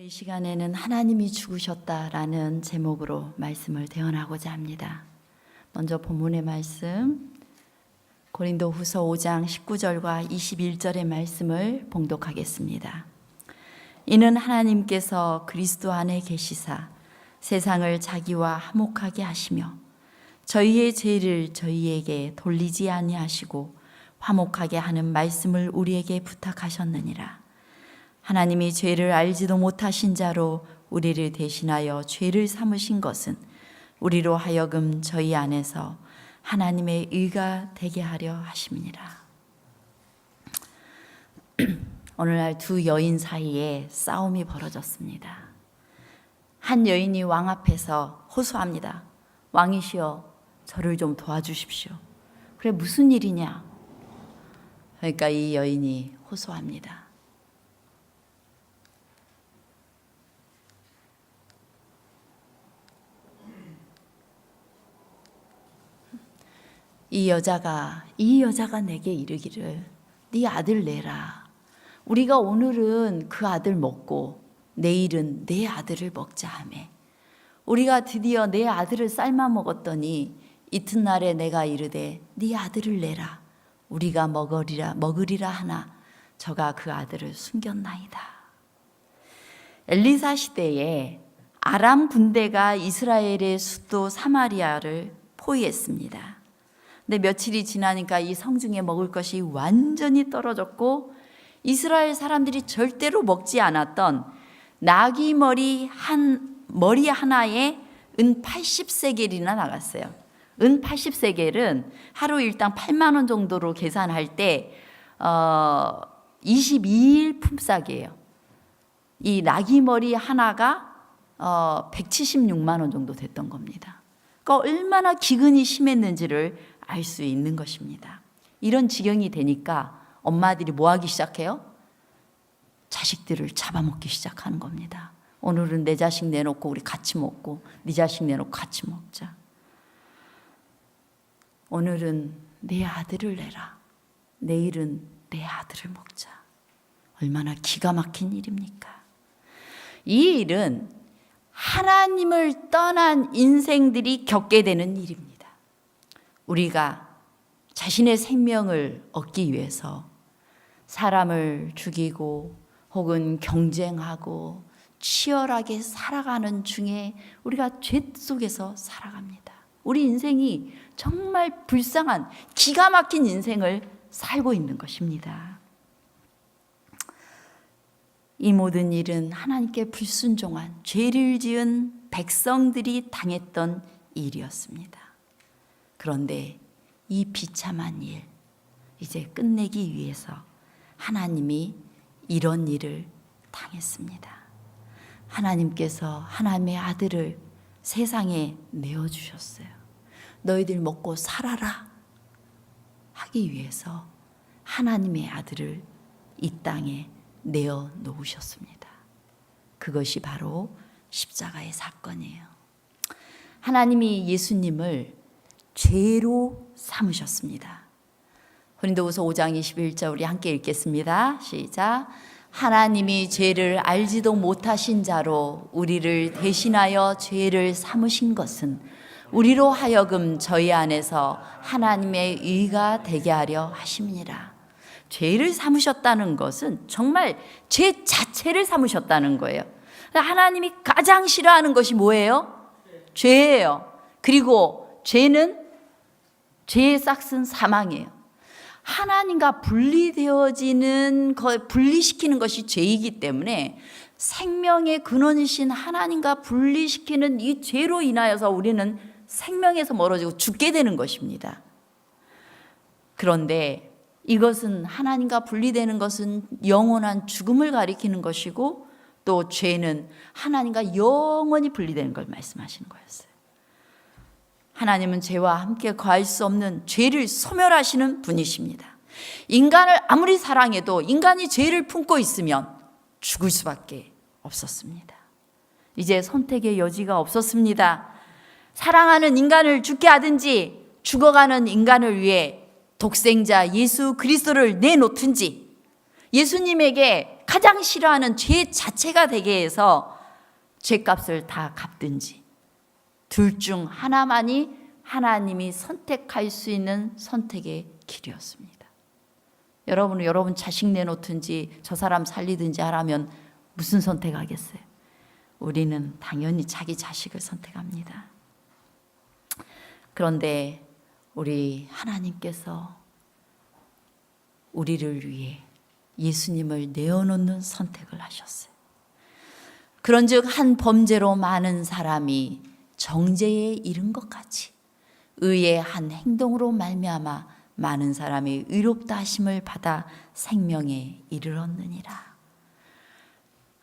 이 시간에는 하나님이 죽으셨다라는 제목으로 말씀을 대언하고자 합니다. 먼저 본문의 말씀 고린도후서 5장 19절과 21절의 말씀을 봉독하겠습니다. 이는 하나님께서 그리스도 안에 계시사 세상을 자기와 화목하게 하시며 저희의 죄를 저희에게 돌리지 아니하시고 화목하게 하는 말씀을 우리에게 부탁하셨느니라. 하나님이 죄를 알지도 못하신 자로 우리를 대신하여 죄를 삼으신 것은 우리로 하여금 저희 안에서 하나님의 의가 되게 하려 하심이니라. 오늘날 두 여인 사이에 싸움이 벌어졌습니다. 한 여인이 왕 앞에서 호소합니다. 왕이시여, 저를 좀 도와주십시오. 그래, 무슨 일이냐? 그러니까 이 여인이 호소합니다. 이 여자가 내게 이르기를 네 아들 내라. 우리가 오늘은 그 아들 먹고 내일은 내 아들을 먹자 하매 우리가 드디어 내 아들을 삶아 먹었더니 이튿날에 내가 이르되 네 아들을 내라. 우리가 먹으리라 하나 저가 그 아들을 숨겼나이다. 엘리사 시대에 아람 군대가 이스라엘의 수도 사마리아를 포위했습니다. 근데 며칠이 지나니까 이 성중에 먹을 것이 완전히 떨어졌고 이스라엘 사람들이 절대로 먹지 않았던 나귀 머리 하나에 은 80세겔이나 나갔어요. 은 80세겔은 하루 일당 8만 원 정도로 계산할 때 22일 품삯이에요. 이 나귀 머리 하나가 176만 원 정도 됐던 겁니다. 그러니까 얼마나 기근이 심했는지를 알 수 있는 것입니다. 이런 지경이 되니까 엄마들이 뭐 하기 시작해요? 자식들을 잡아먹기 시작하는 겁니다. 오늘은 내 자식 내놓고 우리 같이 먹고 네 자식 내놓고 같이 먹자. 오늘은 내 아들을 내라. 내일은 내 아들을 먹자. 얼마나 기가 막힌 일입니까? 이 일은 하나님을 떠난 인생들이 겪게 되는 일입니다. 우리가 자신의 생명을 얻기 위해서 사람을 죽이고 혹은 경쟁하고 치열하게 살아가는 중에 우리가 죄 속에서 살아갑니다. 우리 인생이 정말 불쌍한 기가 막힌 인생을 살고 있는 것입니다. 이 모든 일은 하나님께 불순종한 죄를 지은 백성들이 당했던 일이었습니다. 그런데 이 비참한 일, 이제 끝내기 위해서 하나님이 이런 일을 당했습니다. 하나님께서 하나님의 아들을 세상에 내어주셨어요. 너희들 먹고 살아라 하기 위해서 하나님의 아들을 이 땅에 내어놓으셨습니다. 그것이 바로 십자가의 사건이에요. 하나님이 예수님을 죄로 삼으셨습니다. 고린도후서 5장 21절 우리 함께 읽겠습니다. 시작. 하나님이 죄를 알지도 못하신 자로 우리를 대신하여 죄를 삼으신 것은 우리로 하여금 저희 안에서 하나님의 의가 되게 하려 하심이니라. 죄를 삼으셨다는 것은 정말 죄 자체를 삼으셨다는 거예요. 하나님이 가장 싫어하는 것이 뭐예요? 죄예요. 그리고 죄의 싹은 사망이에요. 하나님과 분리시키는 것이 죄이기 때문에 생명의 근원이신 하나님과 분리시키는 이 죄로 인하여서 우리는 생명에서 멀어지고 죽게 되는 것입니다. 그런데 이것은 하나님과 분리되는 것은 영원한 죽음을 가리키는 것이고 또 죄는 하나님과 영원히 분리되는 걸 말씀하시는 거였어요. 하나님은 죄와 함께 거할 수 없는 죄를 소멸하시는 분이십니다. 인간을 아무리 사랑해도 인간이 죄를 품고 있으면 죽을 수밖에 없었습니다. 이제 선택의 여지가 없었습니다. 사랑하는 인간을 죽게 하든지 죽어가는 인간을 위해 독생자 예수 그리스도를 내놓든지 예수님에게 가장 싫어하는 죄 자체가 되게 해서 죄값을 다 갚든지 둘 중 하나만이 하나님이 선택할 수 있는 선택의 길이었습니다. 여러분은 여러분 자식 내놓든지 저 사람 살리든지 하라면 무슨 선택하겠어요? 우리는 당연히 자기 자식을 선택합니다. 그런데 우리 하나님께서 우리를 위해 예수님을 내어놓는 선택을 하셨어요. 그런즉 한 범죄로 많은 사람이 정죄에 이른 것 같이 의의 한 행동으로 말미암아 많은 사람이 의롭다 하심을 받아 생명에 이르렀느니라.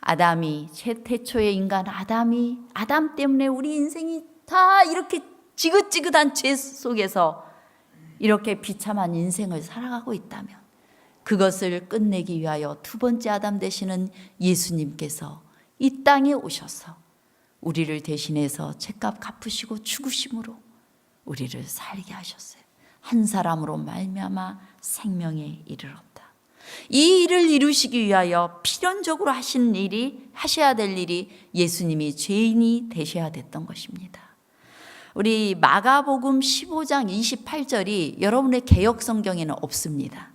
아담이 태초의 인간 아담 때문에 우리 인생이 다 이렇게 지긋지긋한 죄 속에서 이렇게 비참한 인생을 살아가고 있다면 그것을 끝내기 위하여 두 번째 아담 되시는 예수님께서 이 땅에 오셔서 우리를 대신해서 죄값 갚으시고 죽으심으로 우리를 살게 하셨어요. 한 사람으로 말미암아 생명에 이르렀다. 이 일을 이루시기 위하여 필연적으로 하셔야 될 일이 예수님이 죄인이 되셔야 됐던 것입니다. 우리 마가복음 15장 28절이 여러분의 개역 성경에는 없습니다.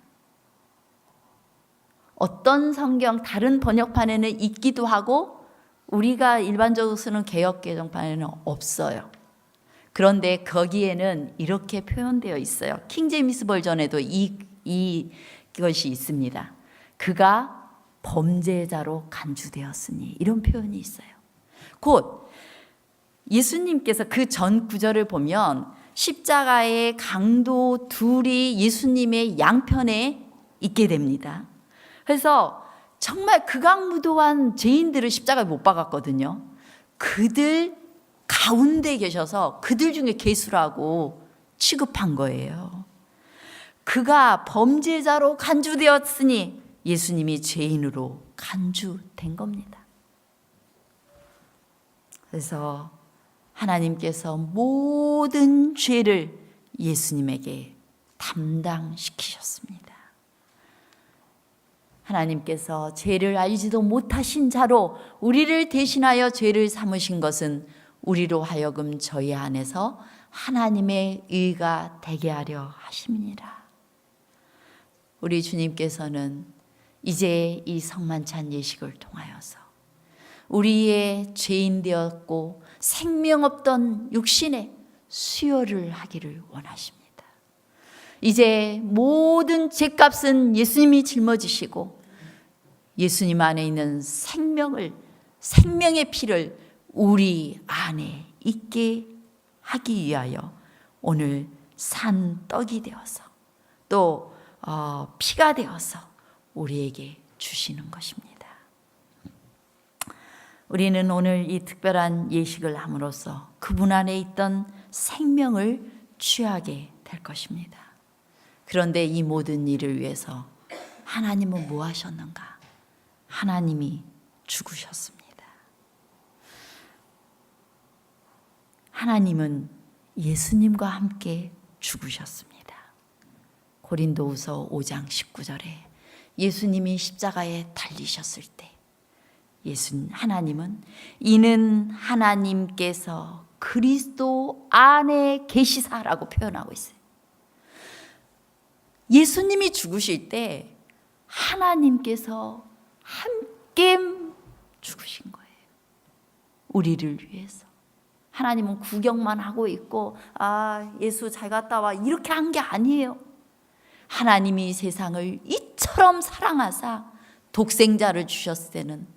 어떤 성경 다른 번역판에는 있기도 하고 우리가 일반적으로 쓰는 개역 개정판에는 없어요. 그런데 거기에는 이렇게 표현되어 있어요. 킹제임스 버전에도 이것이 있습니다. 그가 범죄자로 간주되었으니, 이런 표현이 있어요. 곧 예수님께서 그 전 구절을 보면 십자가의 강도 둘이 예수님의 양편에 있게 됩니다. 그래서 정말 극악무도한 죄인들을 십자가에 못 박았거든요. 그들 가운데 계셔서 그들 중에 괴수라고 취급한 거예요. 그가 범죄자로 간주되었으니 예수님이 죄인으로 간주된 겁니다. 그래서 하나님께서 모든 죄를 예수님에게 담당시키셨습니다. 하나님께서 죄를 알지도 못하신 자로 우리를 대신하여 죄를 삼으신 것은 우리로 하여금 저희 안에서 하나님의 의가 되게 하려 하심이니라. 우리 주님께서는 이제 이 성만찬 예식을 통하여서 우리의 죄인 되었고 생명 없던 육신의 수혈을 하기를 원하십니다. 이제 모든 죄값은 예수님이 짊어지시고 예수님 안에 있는 생명의 피를 우리 안에 있게 하기 위하여 오늘 산 떡이 되어서 또 피가 되어서 우리에게 주시는 것입니다. 우리는 오늘 이 특별한 예식을 함으로써 그분 안에 있던 생명을 취하게 될 것입니다. 그런데 이 모든 일을 위해서 하나님은 뭐 하셨는가? 하나님이 죽으셨습니다. 하나님은 예수님과 함께 죽으셨습니다. 고린도후서 5장 19절에 예수님이 십자가에 달리셨을 때 하나님은 이는 하나님께서 그리스도 안에 계시사라고 표현하고 있어요. 예수님이 죽으실 때 하나님께서 함께 죽으신 거예요. 우리를 위해서. 하나님은 구경만 하고 있고 예수 잘 갔다 와 이렇게 한 게 아니에요. 하나님이 세상을 이처럼 사랑하사 독생자를 주셨을 때는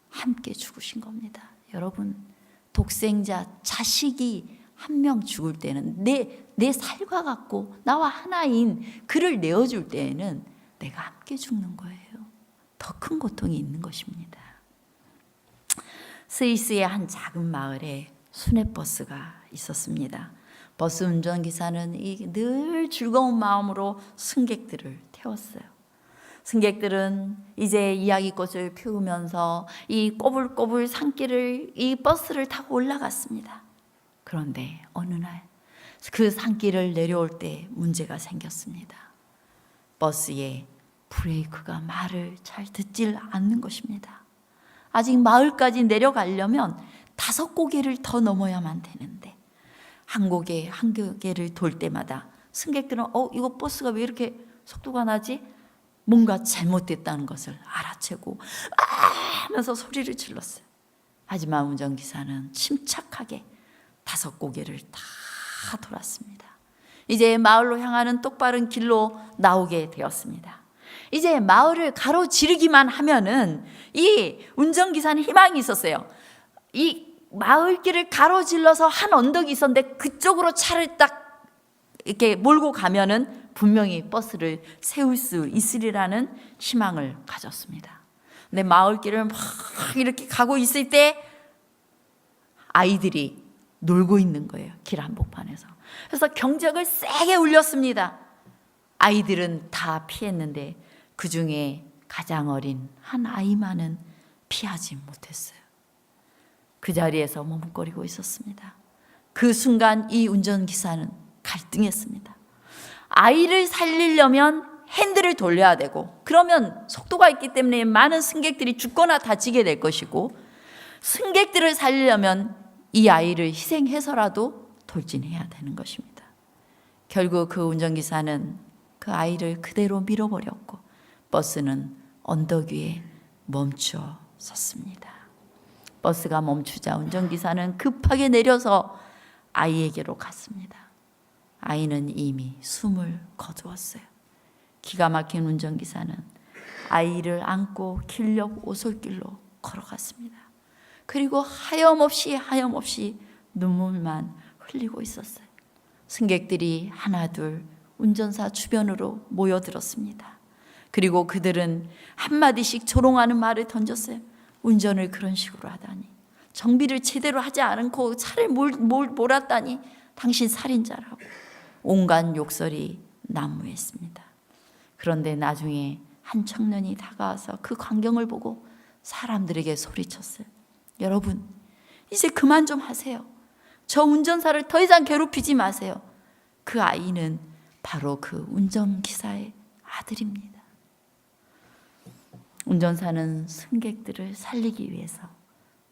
함께 죽으신 겁니다. 여러분, 독생자 자식이 한 명 죽을 때는 내 살과 같고 나와 하나인 그를 내어줄 때에는 내가 함께 죽는 거예요. 더 큰 고통이 있는 것입니다. 스위스의 한 작은 마을에 순회버스가 있었습니다. 버스 운전기사는 늘 즐거운 마음으로 승객들을 태웠어요. 승객들은 이제 이야기꽃을 피우면서 이 꼬불꼬불 산길을 이 버스를 타고 올라갔습니다. 그런데 어느 날 그 산길을 내려올 때 문제가 생겼습니다. 버스에 브레이크가 말을 잘 듣질 않는 것입니다. 아직 마을까지 내려가려면 5고개를 더 넘어야만 되는데 한 고개를 돌 때마다 승객들은 이거 버스가 왜 이렇게 속도가 나지? 뭔가 잘못됐다는 것을 알아채고 하면서 소리를 질렀어요. 하지만 운전기사는 침착하게 5고개를 다 돌았습니다. 이제 마을로 향하는 똑바른 길로 나오게 되었습니다. 이제 마을을 가로지르기만 하면은 이 운전기사는 희망이 있었어요. 이 마을길을 가로질러서 한 언덕이 있었는데 그쪽으로 차를 딱 이렇게 몰고 가면은 분명히 버스를 세울 수 있으리라는 희망을 가졌습니다. 근데 마을길을 막 이렇게 가고 있을 때 아이들이 놀고 있는 거예요. 길 한복판에서. 그래서 경적을 세게 울렸습니다. 아이들은 다 피했는데 그 중에 가장 어린 한 아이만은 피하지 못했어요. 그 자리에서 머뭇거리고 있었습니다. 그 순간 이 운전기사는 갈등했습니다. 아이를 살리려면 핸들을 돌려야 되고, 그러면 속도가 있기 때문에 많은 승객들이 죽거나 다치게 될 것이고, 승객들을 살리려면 이 아이를 희생해서라도 돌진해야 되는 것입니다. 결국 그 운전기사는 그 아이를 그대로 밀어버렸고 버스는 언덕 위에 멈추어 섰습니다. 버스가 멈추자 운전기사는 급하게 내려서 아이에게로 갔습니다. 아이는 이미 숨을 거두었어요. 기가 막힌 운전기사는 아이를 안고 길 옆 오솔길로 걸어갔습니다. 그리고 하염없이 눈물만 흘리고 있었어요. 승객들이 하나둘 운전사 주변으로 모여들었습니다. 그리고 그들은 한마디씩 조롱하는 말을 던졌어요. 운전을 그런 식으로 하다니, 정비를 제대로 하지 않고 차를 몰았다니, 당신 살인자라고 온갖 욕설이 난무했습니다. 그런데 나중에 한 청년이 다가와서 그 광경을 보고 사람들에게 소리쳤어요. 여러분, 이제 그만 좀 하세요. 저 운전사를 더 이상 괴롭히지 마세요. 그 아이는 바로 그 운전기사의 아들입니다. 운전사는 승객들을 살리기 위해서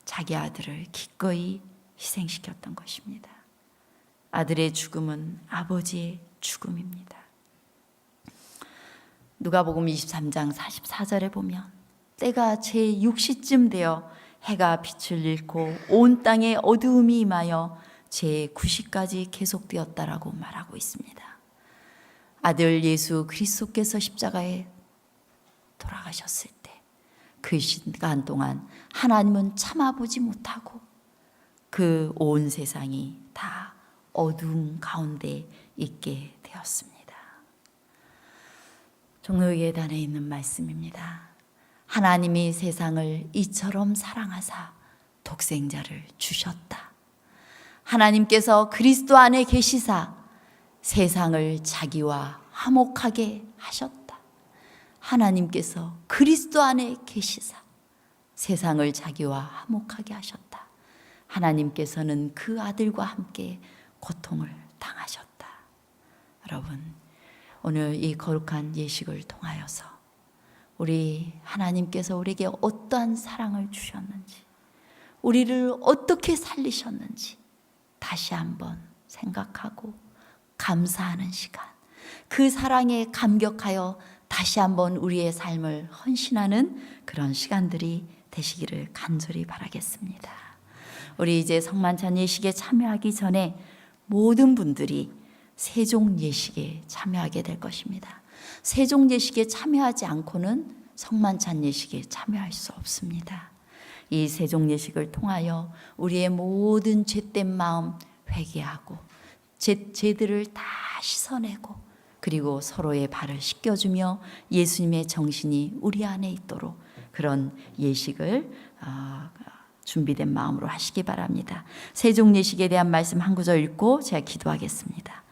자기 아들을 기꺼이 희생시켰던 것입니다. 아들의 죽음은 아버지의 죽음입니다. 누가복음 23장 44절에 보면 때가 제6시쯤 되어 해가 빛을 잃고 온 땅에 어두움이 임하여 제9시까지 계속되었다라고 말하고 있습니다. 아들 예수 그리스도께서 십자가에 돌아가셨을 때 그 시간 동안 하나님은 참아보지 못하고 그 온 세상이 다 어두움 가운데 있게 되었습니다. 종로예단에 있는 말씀입니다. 하나님이 세상을 이처럼 사랑하사 독생자를 주셨다. 하나님께서 그리스도 안에 계시사 세상을 자기와 화목하게 하셨다. 하나님께서 그리스도 안에 계시사 세상을 자기와 화목하게 하셨다. 하나님께서는 그 아들과 함께 고통을 당하셨다. 여러분, 오늘 이 거룩한 예식을 통하여서 우리 하나님께서 우리에게 어떠한 사랑을 주셨는지, 우리를 어떻게 살리셨는지 다시 한번 생각하고 감사하는 시간, 그 사랑에 감격하여 다시 한번 우리의 삶을 헌신하는 그런 시간들이 되시기를 간절히 바라겠습니다. 우리 이제 성만찬 예식에 참여하기 전에 모든 분들이 세종 예식에 참여하게 될 것입니다. 세종 예식에 참여하지 않고는 성만찬 예식에 참여할 수 없습니다. 이 세종 예식을 통하여 우리의 모든 죄된 마음 회개하고 죄들을 다 씻어내고 그리고 서로의 발을 씻겨주며 예수님의 정신이 우리 안에 있도록 그런 예식을 준비된 마음으로 하시기 바랍니다. 세종 예식에 대한 말씀 한 구절 읽고 제가 기도하겠습니다.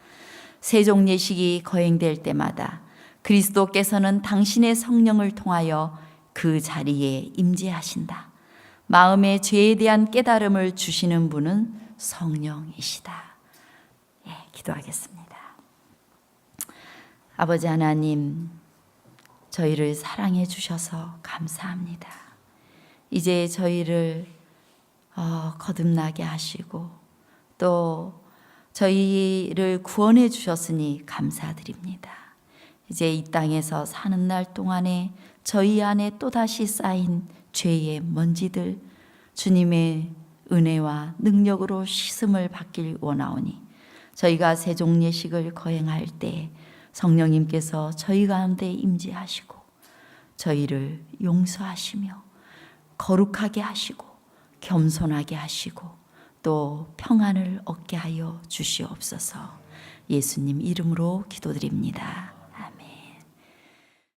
세종 예식이 거행될 때마다 그리스도께서는 당신의 성령을 통하여 그 자리에 임재하신다. 마음의 죄에 대한 깨달음을 주시는 분은 성령이시다. 기도하겠습니다. 아버지 하나님, 저희를 사랑해 주셔서 감사합니다. 이제 저희를 거듭나게 하시고 또 저희를 구원해 주셨으니 감사드립니다. 이제 이 땅에서 사는 날 동안에 저희 안에 또다시 쌓인 죄의 먼지들 주님의 은혜와 능력으로 씻음을 받길 원하오니 저희가 세종 예식을 거행할 때 성령님께서 저희 가운데 임재하시고 저희를 용서하시며 거룩하게 하시고 겸손하게 하시고 또 평안을 얻게 하여 주시옵소서. 예수님 이름으로 기도드립니다.